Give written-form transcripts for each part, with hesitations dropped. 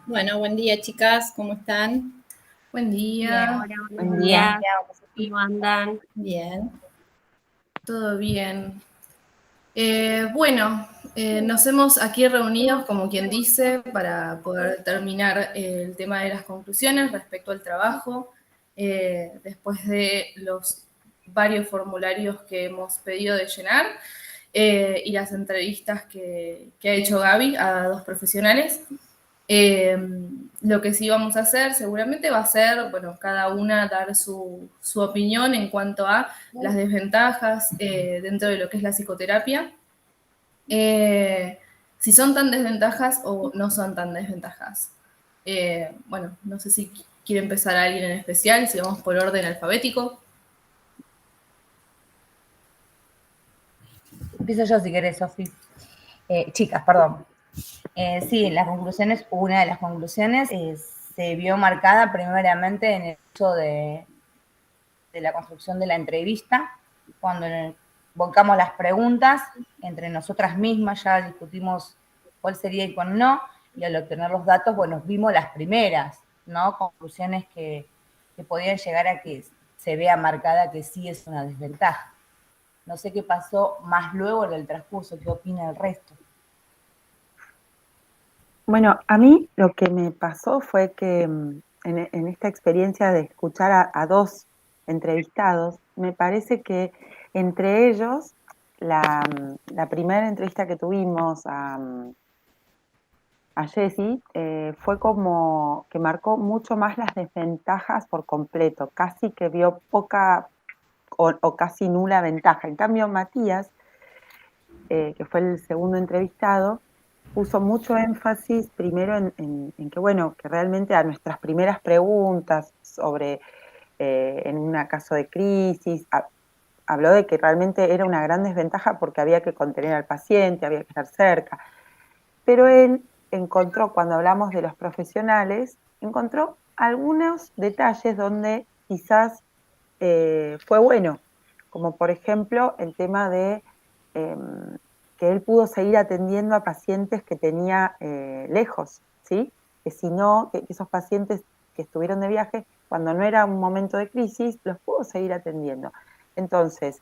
Bueno, buen día, chicas, ¿cómo están? Buen Bien, día, hola, Buen buenos día. días. ¿Cómo andan? Bien. todo bien. Nos hemos aquí reunidos, como quien dice, para poder terminar el tema de las conclusiones respecto al trabajo, después de los varios formularios que hemos pedido de llenar y las entrevistas que ha hecho Gaby a dos profesionales. Eh, lo que sí vamos a hacer seguramente va a ser, bueno, cada una dar su opinión en cuanto a las desventajas dentro de lo que es la psicoterapia, si son tan desventajas o no son tan desventajas. Bueno, no sé si quiere empezar alguien en especial, si vamos por orden alfabético. Empiezo yo si querés, Sofi. Chicas, perdón. Sí, una de las conclusiones se vio marcada primeramente en el hecho de la construcción de la entrevista, cuando volcamos las preguntas entre nosotras mismas, ya discutimos cuál sería y cuál no, y al obtener los datos, bueno, vimos las primeras, ¿no? Conclusiones que podían llegar a que se vea marcada que sí es una desventaja. No sé qué pasó más luego en el transcurso, qué opina el resto. Bueno, a mí lo que me pasó fue que en esta experiencia de escuchar a dos entrevistados, me parece que entre ellos, la primera entrevista que tuvimos a Jessie fue como que marcó mucho más las desventajas por completo, casi que vio poca o casi nula ventaja. En cambio, Matías, que fue el segundo entrevistado, puso mucho énfasis primero en que, bueno, que realmente a nuestras primeras preguntas sobre, en un caso de crisis, habló de que realmente era una gran desventaja porque había que contener al paciente, había que estar cerca. Pero él encontró, cuando hablamos de los profesionales, encontró algunos detalles donde quizás fue bueno, como por ejemplo el tema de eh, que él pudo seguir atendiendo a pacientes que tenía lejos, ¿sí? Que si no, que esos pacientes que estuvieron de viaje, cuando no era un momento de crisis, los pudo seguir atendiendo. Entonces,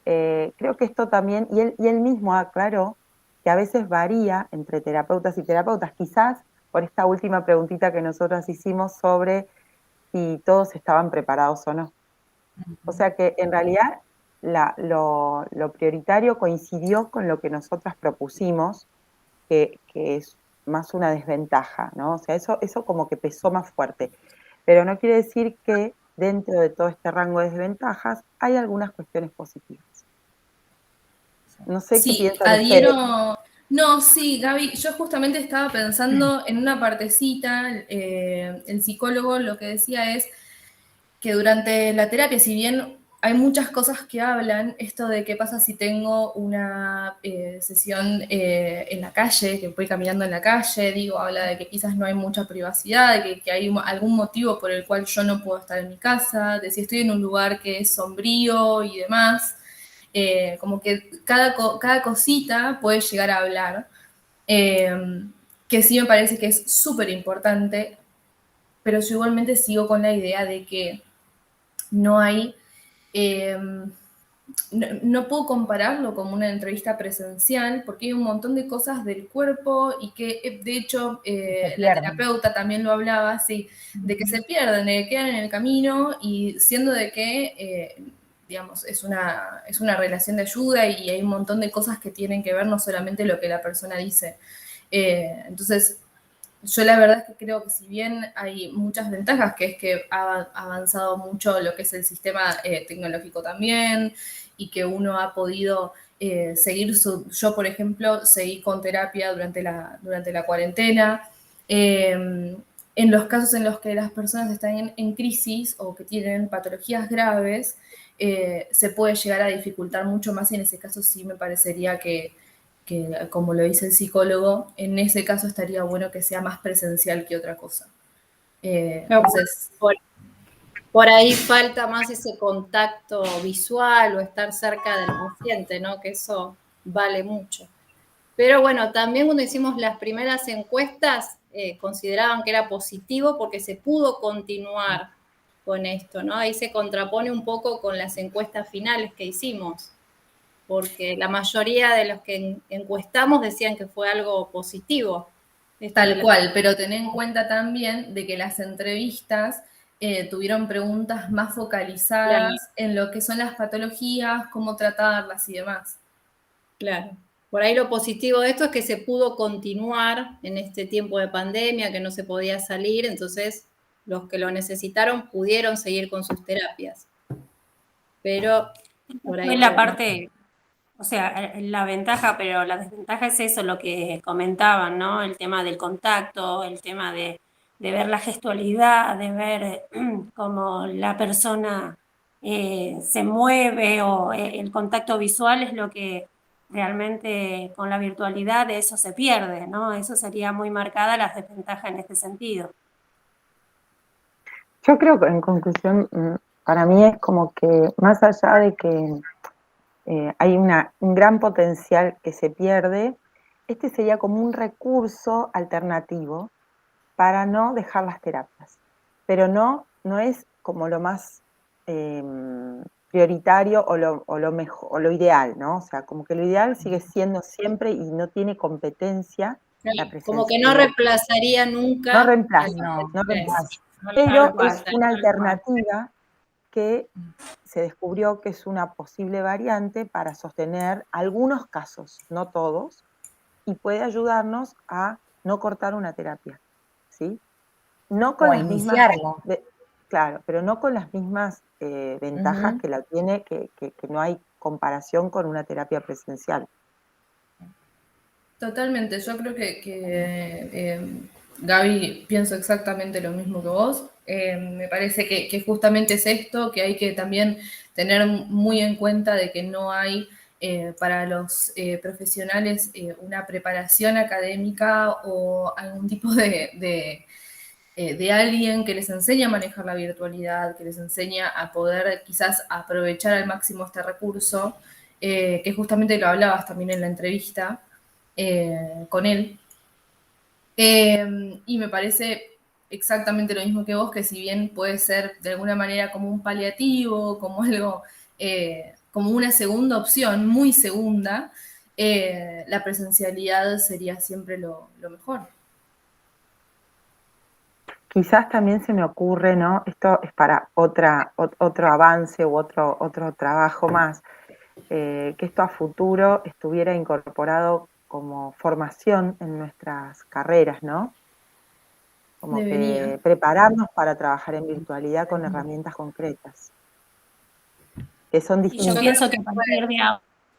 creo que esto también, y él mismo aclaró que a veces varía entre terapeutas y terapeutas, quizás por esta última preguntita que nosotros hicimos sobre si todos estaban preparados o no. O sea que en realidad lo prioritario coincidió con lo que nosotras propusimos, que es más una desventaja, ¿no? O sea, eso como que pesó más fuerte. Pero no quiere decir que dentro de todo este rango de desventajas hay algunas cuestiones positivas. No sé qué Sí, piensan ustedes. adhiero. No, sí, Gaby, yo justamente estaba pensando en una partecita, el psicólogo lo que decía es que durante la terapia, si bien hay muchas cosas que hablan, esto de qué pasa si tengo una sesión en la calle, que voy caminando en la calle, digo, habla de que quizás no hay mucha privacidad, de que hay algún motivo por el cual yo no puedo estar en mi casa, de si estoy en un lugar que es sombrío y demás. Como que cada cosita puede llegar a hablar, eh, que sí me parece que es súper importante, pero yo igualmente sigo con la idea de que no hay, eh, no puedo compararlo como una entrevista presencial porque hay un montón de cosas del cuerpo y que de hecho Que se la pierden. terapeuta también lo hablaba, sí, de que se pierden, de que quedan en el camino y siendo de que, digamos, es una relación de ayuda y hay un montón de cosas que tienen que ver, no solamente lo que la persona dice. Entonces, yo la verdad es que creo que si bien hay muchas ventajas, que es que ha avanzado mucho lo que es el sistema tecnológico también, y que uno ha podido seguir yo por ejemplo, seguí con terapia durante la cuarentena. En los casos en los que las personas están en crisis o que tienen patologías graves, se puede llegar a dificultar mucho más y en ese caso sí me parecería que, como lo dice el psicólogo, en ese caso estaría bueno que sea más presencial que otra cosa. No, Entonces, por ahí falta más ese contacto visual o estar cerca del paciente, ¿no? Que eso vale mucho. Pero bueno, también cuando hicimos las primeras encuestas, consideraban que era positivo porque se pudo continuar con esto, ¿no? Ahí se contrapone un poco con las encuestas finales que hicimos, porque la mayoría de los que encuestamos decían que fue algo positivo. Tal cual, pero ten en cuenta también de que las entrevistas tuvieron preguntas más focalizadas en lo que son las patologías, cómo tratarlas y demás. Claro. Por ahí lo positivo de esto es que se pudo continuar en este tiempo de pandemia, que no se podía salir, entonces los que lo necesitaron pudieron seguir con sus terapias. Pero por ahí... Fue la parte, o sea, la ventaja, pero la desventaja es eso, lo que comentaban, ¿no? El tema del contacto, el tema de ver la gestualidad, de ver cómo la persona se mueve, o el contacto visual es lo que realmente con la virtualidad de eso se pierde, ¿no? Eso sería muy marcada la desventaja en este sentido. Yo creo que en conclusión, para mí es como que más allá de que hay un gran potencial que se pierde, este sería como un recurso alternativo para no dejar las terapias. Pero no es como lo más prioritario o lo mejor, o lo ideal, ¿no? O sea, como que lo ideal sigue siendo siempre y no tiene competencia la presencia. Como que no reemplazaría nunca. No reemplaza, no reemplaza. Pero es una alternativa que se descubrió que es una posible variante para sostener algunos casos, no todos, y puede ayudarnos a no cortar una terapia, ¿sí? No con las mismas, claro, pero no con las mismas ventajas que la tiene, que no hay comparación con una terapia presencial. Totalmente, yo creo que Gaby, pienso exactamente lo mismo que vos. Me parece que justamente es esto, que hay que también tener muy en cuenta de que no hay para los profesionales una preparación académica o algún tipo de alguien que les enseñe a manejar la virtualidad, que les enseñe a poder quizás aprovechar al máximo este recurso, que justamente lo hablabas también en la entrevista con él. Y me parece exactamente lo mismo que vos, que si bien puede ser de alguna manera como un paliativo, como algo, como una segunda opción, muy segunda, la presencialidad sería siempre lo mejor. Quizás también se me ocurre, ¿no? Esto es para otro avance u otro trabajo más, que esto a futuro estuviera incorporado como formación en nuestras carreras, ¿no? Como que prepararnos para trabajar en virtualidad con herramientas concretas, que son distintas. Y yo pienso que a partir de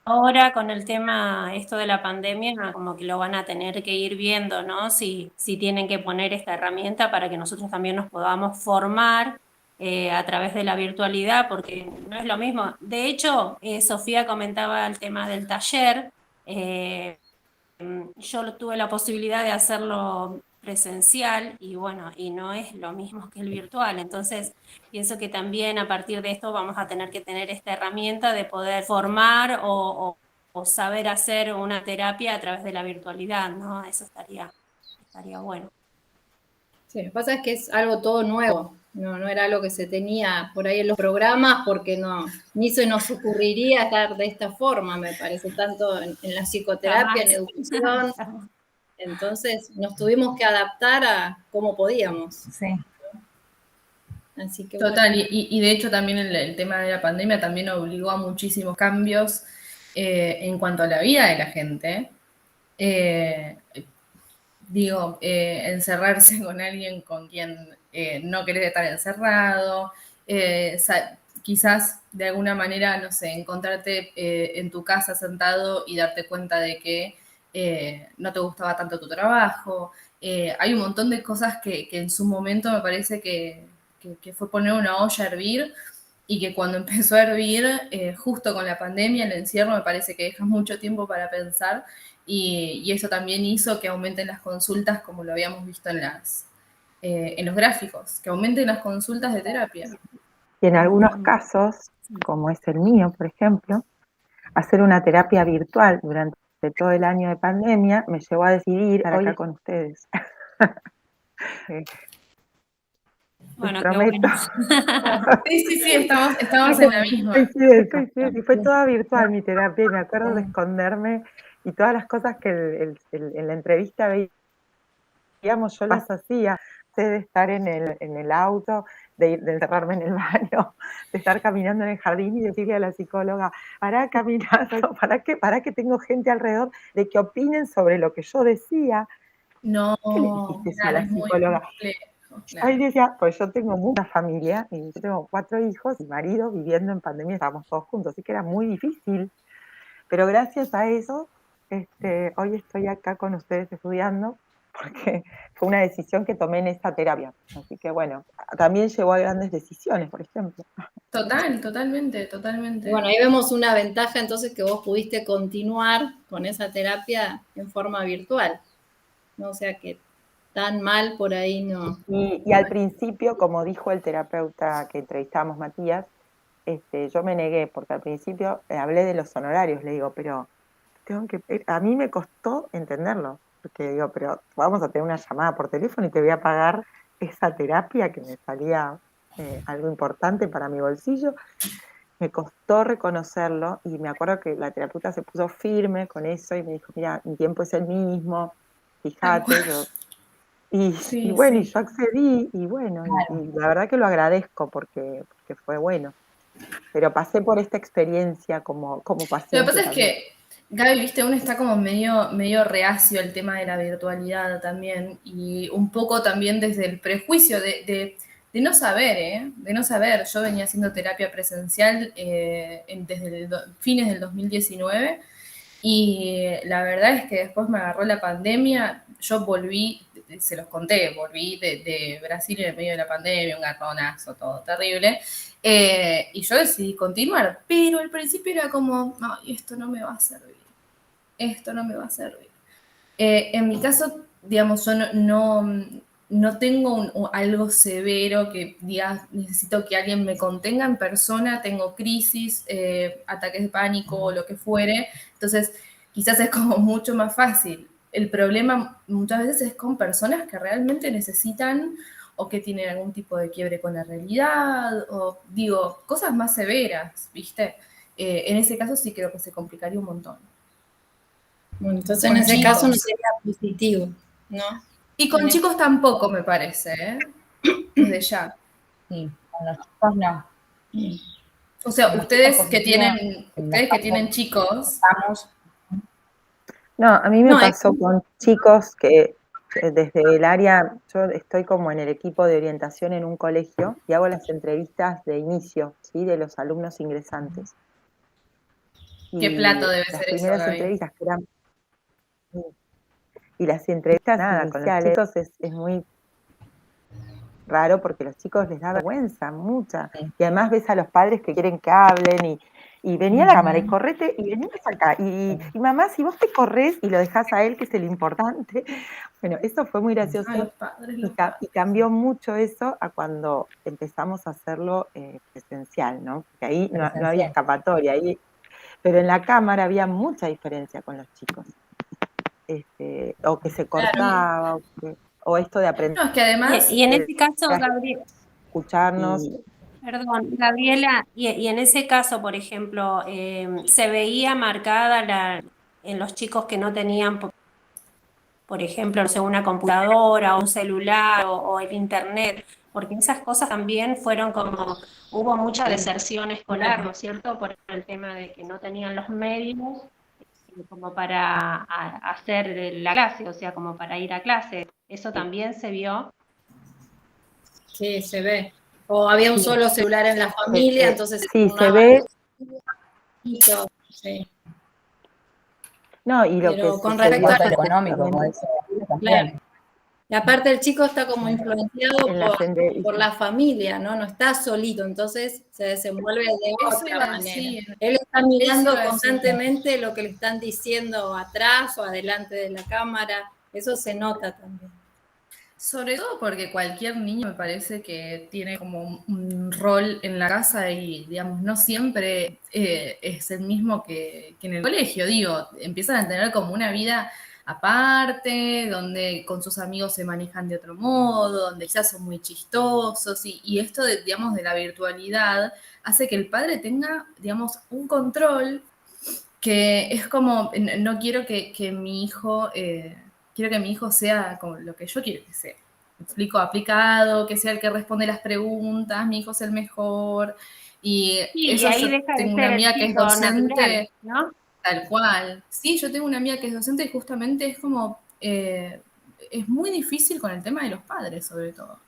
ahora, con el tema esto de la pandemia, como que lo van a tener que ir viendo, ¿no? Si tienen que poner esta herramienta para que nosotros también nos podamos formar a través de la virtualidad, porque no es lo mismo. De hecho, Sofía comentaba el tema del taller. Yo tuve la posibilidad de hacerlo presencial y bueno, y no es lo mismo que el virtual. Entonces, pienso que también a partir de esto vamos a tener que tener esta herramienta de poder formar o saber hacer una terapia a través de la virtualidad, ¿no? Eso estaría bueno. Sí, lo que pasa es que es algo todo nuevo, no era algo que se tenía por ahí en los programas, porque ni se nos ocurriría estar de esta forma, me parece, tanto en la psicoterapia, en educación. Entonces nos tuvimos que adaptar a cómo podíamos. Sí. Así que total, bueno. Y de hecho también el tema de la pandemia también obligó a muchísimos cambios en cuanto a la vida de la gente. Encerrarse con alguien con quien no querés estar encerrado, quizás de alguna manera, no sé, encontrarte en tu casa sentado y darte cuenta de que no te gustaba tanto tu trabajo. Hay un montón de cosas que en su momento me parece que fue poner una olla a hervir y que cuando empezó a hervir, justo con la pandemia, el encierro, me parece que deja mucho tiempo para pensar. Y eso también hizo que aumenten las consultas, como lo habíamos visto en los gráficos, que aumenten las consultas de terapia. Y en algunos casos, como es el mío, por ejemplo, hacer una terapia virtual durante de todo el año de pandemia, me llevó a decidir estar acá con ustedes. Bueno, qué prometo. bueno. Sí, estamos en la misma. Y fue toda virtual mi terapia, y me acuerdo de esconderme, y todas las cosas que en la entrevista veíamos, yo las hacía, de estar en el auto, de encerrarme en el baño, de estar caminando en el jardín y decirle a la psicóloga, pará caminando, pará que tengo gente alrededor, de que opinen sobre lo que yo decía. No, ¿Qué le dijiste eso a claro, la es muy psicóloga? complejo. Ahí Claro. decía, pues yo tengo mucha familia, y yo tengo 4 hijos y marido viviendo en pandemia, estábamos todos juntos, así que era muy difícil. Pero gracias a eso, hoy estoy acá con ustedes estudiando, porque fue una decisión que tomé en esta terapia. Así que bueno, también llevó a grandes decisiones, por ejemplo. Totalmente. Bueno, ahí vemos una ventaja entonces que vos pudiste continuar con esa terapia en forma virtual, ¿no? O sea que tan mal por ahí no. Y al principio, como dijo el terapeuta que entrevistamos, Matías, yo me negué, porque al principio hablé de los honorarios, le digo, pero a mí me costó entenderlo, porque digo, pero vamos a tener una llamada por teléfono y te voy a pagar esa terapia que me salía algo importante para mi bolsillo. Me costó reconocerlo, y me acuerdo que la terapeuta se puso firme con eso y me dijo, mira, mi tiempo es el mismo, fíjate, y bueno, y yo accedí, y bueno, y la verdad que lo agradezco porque fue bueno. Pero pasé por esta experiencia como Lo que paciente pasa es también. que, Gaby, viste, uno está como medio reacio al tema de la virtualidad también, y un poco también desde el prejuicio de no saber, ¿eh? De no saber. Yo venía haciendo terapia presencial desde fines del 2019, y la verdad es que después me agarró la pandemia. Yo volví, se los conté, volví de Brasil en el medio de la pandemia, un garronazo, todo terrible. Y yo decidí continuar, pero al principio era como, ay, esto no me va a servir, esto no me va a servir. En mi caso, digamos, yo no tengo algo severo que diga, necesito que alguien me contenga en persona, tengo crisis, ataques de pánico o lo que fuere, entonces quizás es como mucho más fácil. El problema muchas veces es con personas que realmente necesitan o que tienen algún tipo de quiebre con la realidad, o digo, cosas más severas, ¿viste? En ese caso sí creo que se complicaría un montón. Bueno, entonces Con en ese chicos. caso no sería positivo, ¿no? Y con chicos tampoco, me parece, ¿eh? Desde ya. Sí, con los chicos no. O sea, Con los ustedes chicos que positivos, tienen chicos. estamos. No, a mí me No, pasó con chicos que desde el área, yo estoy como en el equipo de orientación en un colegio y hago las entrevistas de inicio, ¿sí? De los alumnos ingresantes. Qué plato Y debe las ser eso, primeras Gaby. entrevistas que eran... Y las entrevistas, nada, con los chicos es muy raro porque a los chicos les da vergüenza, mucha. Sí. Y además ves a los padres que quieren que hablen y venía a la cámara y correte y venís acá. Y mamá, si vos te corres y lo dejás a él, que es el importante. Bueno, eso fue muy gracioso. Ay, los padres, Y cambió mucho eso a cuando empezamos a hacerlo presencial, ¿no? Porque ahí no había escapatoria. Pero en la cámara había mucha diferencia con los chicos. O que se cortaba, o esto de aprender. No, es que además. Y en ese caso, Gabriel, Escucharnos. perdón, Gabriela, y en ese caso, por ejemplo, se veía marcada en los chicos que no tenían, por ejemplo, no sé, una computadora o un celular o el internet, porque esas cosas también fueron como, hubo mucha deserción escolar, ¿no es cierto? Por el tema de que no tenían los medios como para hacer la clase, o sea, como para ir a clase. Eso también se vio. Sí, se ve. O había un solo celular en la familia, entonces sí, se ve. Sí. No, y lo pero que con respecto a lo económico, como dice claro. Y aparte el chico está como influenciado en por la familia, ¿no? No está solito, entonces se desenvuelve de otra manera. Él está mirando constantemente lo que le están diciendo atrás o adelante de la cámara, eso se nota también. Sobre todo porque cualquier niño me parece que tiene como un rol en la casa y, digamos, no siempre es el mismo que en el colegio. Digo, empiezan a tener como una vida aparte, donde con sus amigos se manejan de otro modo, donde quizás son muy chistosos y esto, digamos, de la virtualidad hace que el padre tenga, digamos, un control que es como, no quiero que mi hijo, quiero que mi hijo sea como lo que yo quiero que sea. Me explico, aplicado, que sea el que responde las preguntas, mi hijo es el mejor. Y Sí, y eso ahí yo deja de tengo una ser el amiga que es chico natural, docente, ¿no? tal cual. Sí, yo tengo una amiga que es docente y justamente es como, es muy difícil con el tema de los padres, sobre todo.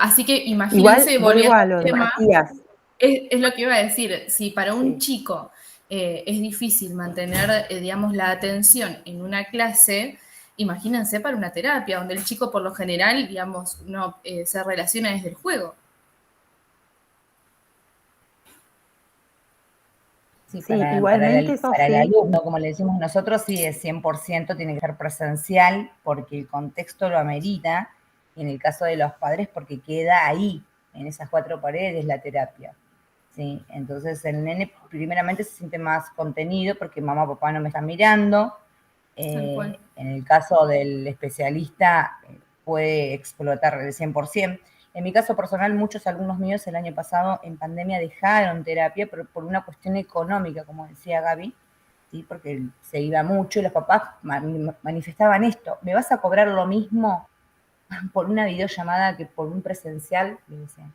Así que Igual imagínense, vuelvo volviendo a al lo de tema, Matías. es lo que iba a decir, si para un Sí. chico es difícil mantener, digamos, la atención en una clase, imagínense para una terapia, donde el chico por lo general, digamos, no se relaciona desde el juego. Sí, Sí, igualmente, para el Sofi, alumno, como le decimos nosotros, sí es 100%, tiene que ser presencial porque el contexto lo amerita, y en el caso de los padres porque queda ahí, en esas cuatro paredes, la terapia. ¿Sí? Entonces el nene primeramente se siente más contenido porque mamá, papá no me están mirando. Tal cual. En el caso del especialista puede explotar el 100%. En mi caso personal, muchos alumnos míos el año pasado en pandemia dejaron terapia pero por una cuestión económica, como decía Gaby, ¿sí? Porque se iba mucho y los papás manifestaban esto: ¿me vas a cobrar lo mismo por una videollamada que por un presencial? Le decían.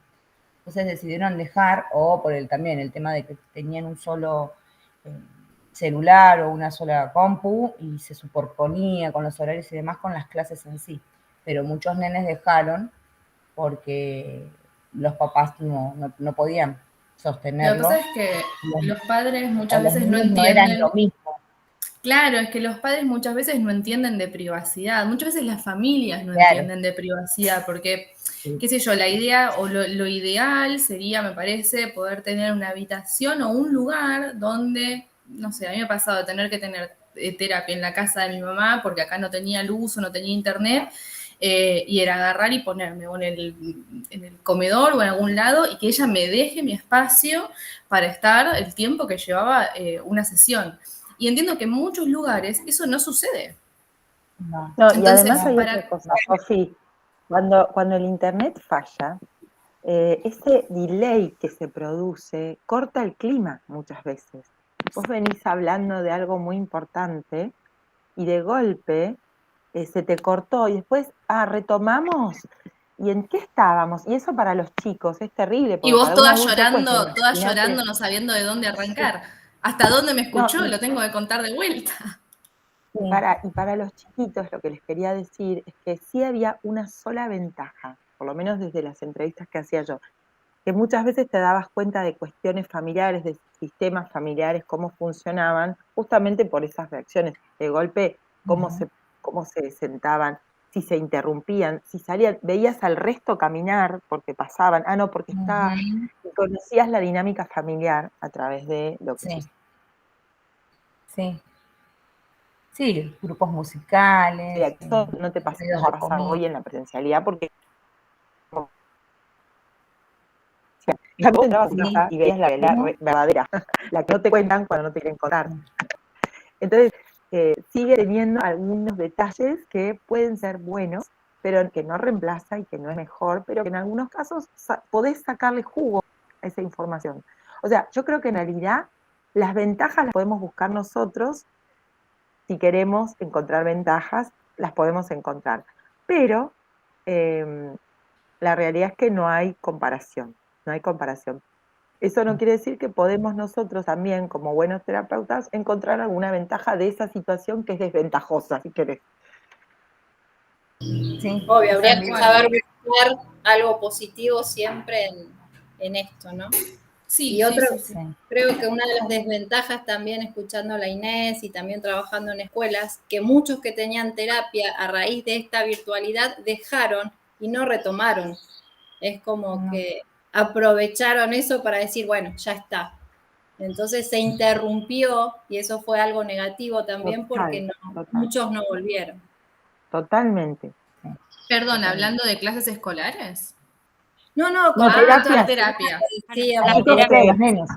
Entonces decidieron dejar, o por también el tema de que tenían un solo eh, celular o una sola compu y se superponía con los horarios y demás con las clases en sí. Pero muchos nenes dejaron porque los papás no podían Lo que pasa sostenerlo, es que los, los padres o muchas los veces no niños no eran lo entienden. mismo. Claro, es que los padres muchas veces no entienden de privacidad, muchas veces las familias no Claro, entienden de privacidad, porque, sí. qué sé yo, la idea o lo ideal sería, me parece, poder tener una habitación o un lugar donde, no sé, a mí me ha pasado de tener que tener terapia en la casa de mi mamá porque acá no tenía luz o no tenía internet, y era agarrar y ponerme o en el comedor o en algún lado y que ella me deje mi espacio para estar el tiempo que llevaba una sesión. Y entiendo que en muchos lugares eso no sucede. No, no, y Entonces, además hay no, otra para... cosa, Sofi, cuando el internet falla, ese delay que se produce corta el clima muchas veces. Vos venís hablando de algo muy importante y de golpe se te cortó y después, retomamos. ¿Y en qué estábamos? Y eso para los chicos es terrible, Y porque vos para un adulto cuesta, toda imagínate. llorando, no sabiendo de dónde Sí. arrancar. ¿Hasta dónde me No, escuchó? Lo tengo que contar de vuelta. sí, y para los chiquitos lo que les quería decir es que sí había una sola ventaja, por lo menos desde las entrevistas que hacía yo, que muchas veces te dabas cuenta de cuestiones familiares, de sistemas familiares, cómo funcionaban, justamente por esas reacciones. De golpe, cómo se sentaban, si se interrumpían, si salían, veías al resto caminar porque pasaban, no, porque está, ujú, y conocías la dinámica familiar a través de lo que sí, sucede. sí, sí, grupos musicales, Eso no te ruidos de pasa comida. hoy en la presencialidad porque ya vos entrabas a Sí, casa y veías la realidad ¿cómo? verdadera, la que no te cuentan cuando no te quieren contar. Entonces, sigue teniendo algunos detalles que pueden ser buenos, pero que no reemplaza y que no es mejor, pero que en algunos casos podés sacarle jugo a esa información. O sea, yo creo que en realidad las ventajas las podemos buscar nosotros. Si queremos encontrar ventajas, las podemos encontrar. Pero la realidad es que no hay comparación, no hay comparación. Eso no quiere decir que podemos nosotros también, como buenos terapeutas, encontrar alguna ventaja de esa situación que es desventajosa, si querés. Sí, Obvio, Tal habría que cual. saber buscar algo positivo siempre en esto, ¿no? Sí, Y sí, otro, sí, sí. sí. creo que una de las desventajas también escuchando a la Inés y también trabajando en escuelas, que muchos que tenían terapia a raíz de esta virtualidad dejaron y no retomaron. Es como No, que aprovecharon eso para decir, bueno, ya está. Entonces se interrumpió y eso fue algo negativo también porque Total, no, total. muchos no volvieron. totalmente. Perdón, hablando de clases escolares. No, no, No, terapia. Terapia. Sí, A la Chicos terapia que- los nenes.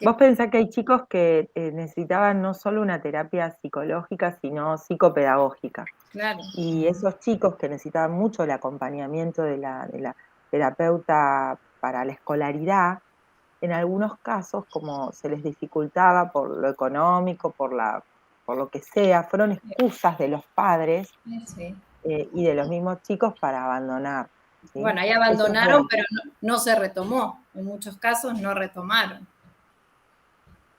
Vos pensás que hay chicos que necesitaban no solo una terapia psicológica, sino psicopedagógica. claro. Y esos chicos que necesitaban mucho el acompañamiento de la terapeuta para la escolaridad, en algunos casos, como se les dificultaba por lo económico, por lo que sea, fueron excusas de los padres Sí. y de los mismos chicos para abandonar. ¿sí? Bueno, ahí Eso es abandonaron, real. pero no se retomó. En muchos casos no retomaron.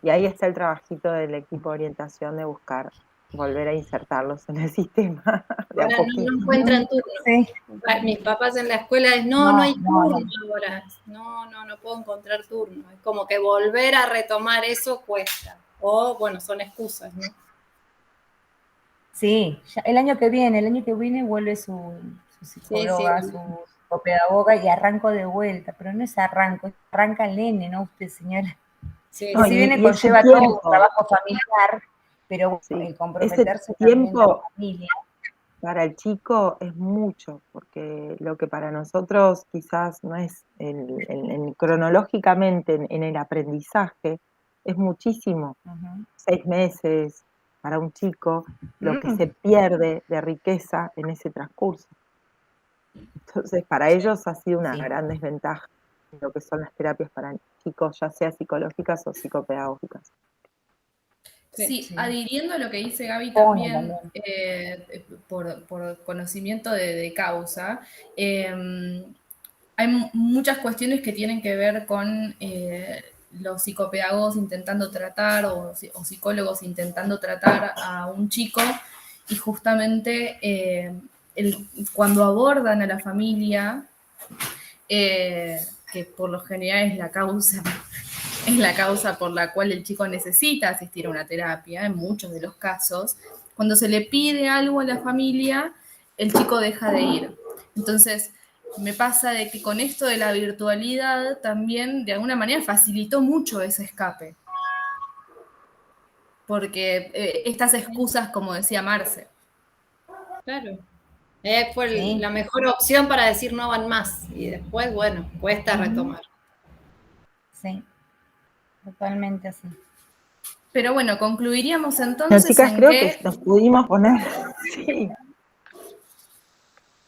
Y ahí está el trabajito del equipo de orientación de buscar volver a insertarlos en el sistema de a Ahora poquito. no encuentran turno. Sí. Mis papás en la escuela es, no hay turno ahora. No puedo encontrar turno. Es como que volver a retomar eso cuesta. O, bueno, son excusas, ¿no? Sí, el año que viene vuelve su psicóloga, Sí. su psicopedagoga y arranco de vuelta, pero no es arranco, arranca el nene, ¿no? Usted, señora. Sí, Que si bien y ese conlleva todo un tiempo, trabajo familiar, pero bueno, sí, el ese comprometerse también de la tiempo familia. para el chico es mucho, porque lo que para nosotros quizás no es cronológicamente en el aprendizaje, es muchísimo. 6 meses para un chico, lo que se pierde de riqueza en ese transcurso. Entonces, para ellos ha sido una Sí. gran desventaja lo que son las terapias para chicos, ya sea psicológicas o psicopedagógicas. Sí, adhiriendo a lo que dice Gaby Bueno, también, por conocimiento de causa, hay muchas cuestiones que tienen que ver con los psicopedagogos intentando tratar o psicólogos intentando tratar a un chico y justamente cuando abordan a la familia, que por lo general es la causa por la cual el chico necesita asistir a una terapia, en muchos de los casos, cuando se le pide algo a la familia, el chico deja de ir. Entonces, me pasa de que con esto de la virtualidad también, de alguna manera, facilitó mucho ese escape. Porque estas excusas, como decía Marce. Claro. Fue Sí. la mejor opción para decir no van más. Y después, bueno, cuesta retomar. Sí, totalmente así. Pero bueno, concluiríamos Bueno, entonces chicas, en creo que... que nos pudimos poner,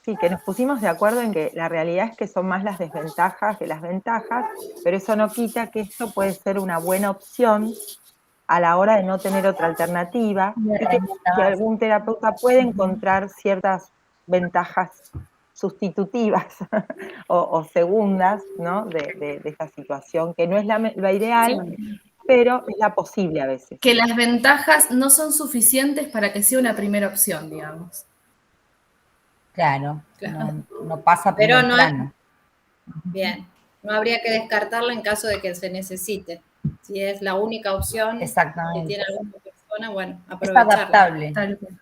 sí, que nos pusimos de acuerdo en que la realidad es que son más las desventajas que las ventajas, pero eso no quita que esto puede ser una buena opción a la hora de no tener otra alternativa y que algún terapeuta puede encontrar ciertas ventajas sustitutivas o segundas, ¿no? de esta situación, que no es la ideal, pero es la posible a veces. Que las ventajas no son suficientes para que sea una primera opción, digamos. Claro, Claro. no pasa Pero primer no plano. bien, no habría que descartarla en caso de que se necesite. Si es la única opción que Exactamente. tiene alguna persona, bueno, Es aprovecharla. adaptable. Tal cual.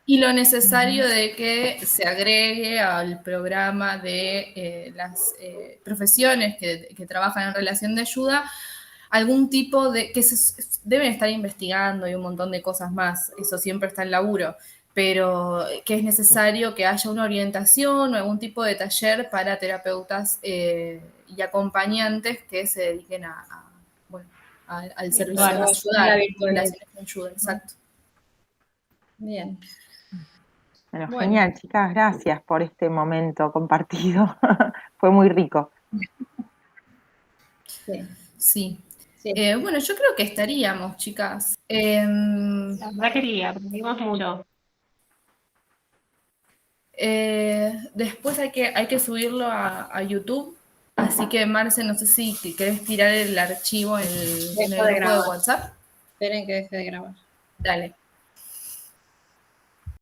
Y lo necesario de que se agregue al programa de las profesiones que trabajan en relación de ayuda algún tipo de, que deben estar investigando y un montón de cosas más, eso siempre está en laburo, pero que es necesario que haya una orientación o algún tipo de taller para terapeutas y acompañantes que se dediquen al servicio de Virtual, ayuda, la a virtualidad. relaciones de ayuda, exacto. Bien. Bueno, Bueno. genial, chicas, gracias por este momento compartido. Fue muy rico. Sí. Sí. Bueno, yo creo que estaríamos, chicas. La verdad quería, aprendimos mucho. Después hay que subirlo a YouTube. Así que, Marce, no sé si querés tirar el archivo en el grupo de WhatsApp. Esperen que deje de grabar. Dale.